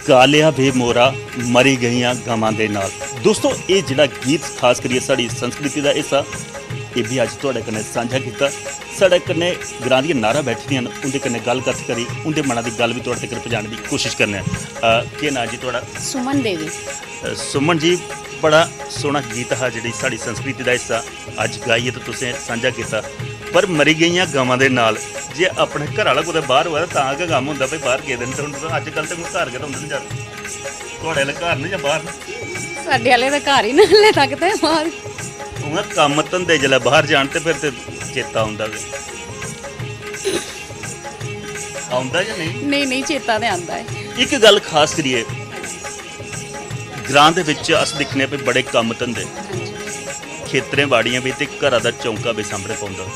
ਕਾਲਿਆ ਵੇ ਮੋਰਾ ਮਰੀ ਗਈਆਂ ਗਾਵਾਂ ਦੇ ਨਾਲ। ਦੋਸਤੋ ਇਹ ਜਿਹੜਾ ਗੀਤ ਖਾਸ ਕਰੀਏ ਸਾਡੀ ਸੰस्कृति ਦਾ हिस्सा ये भी अज तुहाडे कन्नै साझा किया। साडे कन्नै ग्रां दी नारा बैठी दियां उनके कन्नै गलबात करी उनके मना की गल भी तुहाडे तक पहुँचाने की कोशिश करने। के नाम जी तुहाडा? सुमन देवी। सुमन जी बड़ा सोहना गीत है जी साड़ी संस्कृति का हिस्सा अज गाइए तो तुसें साझा किया। पर मरी गई गावां दे नाल जे अपने घर वाला कुछ बाहर हुआ तो क्या गम होंगे भाई बाहर गए दिन तो अजकल तो घर के तो होंगे नहीं जाते थोड़े वाले घर नहीं या बाहर साडे वाले तो घर ही ना हले तक ते बाहर उन्हें कम धंधे जल्द बाहर जान तो फिर तो चेता आउंदा या नहीं? नहीं नहीं चेता तो आंदा है। एक गल खास करिए ग्रां दे विच अस दिखने पे बड़े कम धंधे खेतरें बाड़ियां भी ते घरा दा चौंका भी सामने पौंदा।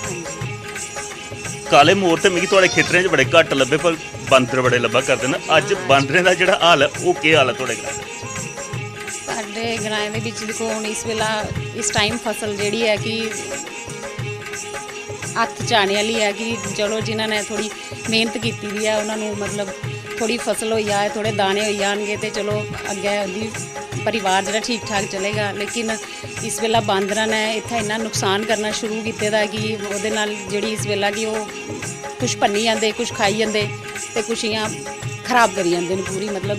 काले मोर तो मिगी थोड़े खेतरें च बड़े घट लभे पर बांदर बड़े लब्भा करदे न। अज बांदरें दा जिहड़ा हाल है वो केह् हाल है थोड़े ग्रां दे? साडे ग्रां दे विच देखो हुण इस वेला इस टाइम फसल जिहड़ी है कि हत्थ च आने वाली है कि चलो जिन्हां ने थोड़ी मेहनत कीती दी है उन्हां नूं मतलब थोड़ी फसल हो जाए थोड़े दाने हो जाएंगे तो चलो अगे उहदी परिवार जिहड़ा ठीक ठाक चलेगा। लेकिन इस वेला बांदरां ने इत्थे इन्ना नुकसान करना शुरू कीते दा कि उहदे नाल जिहड़ी इस वेला कि वो कुछ भन्नी जांदे कुछ खाई जांदे ते कुछ इयां खराब करी जांदे न पूरी मतलब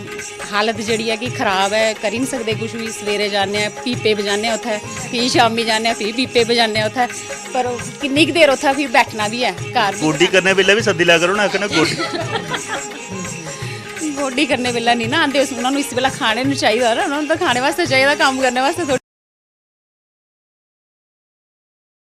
हालत जिहड़ी है कि खराब है करी नहीं सकते कुछ भी। सवेरे जाने पीपे बजाने उत्थे फिर शामी जाने फिर पीपे बजाने उत्थे पर किन्नी देर उत्थे फिर बैठना भी है घर गोडी करने वेले भी सद्दी लिया करो ना आखना गोडी गोडी करने वेला नहीं ना आंदे उन्होंने इस वेला खाने चाहिए ना उन्होंने तो खाने वास्ते चाहिए काम करने वास्ते थोड़ी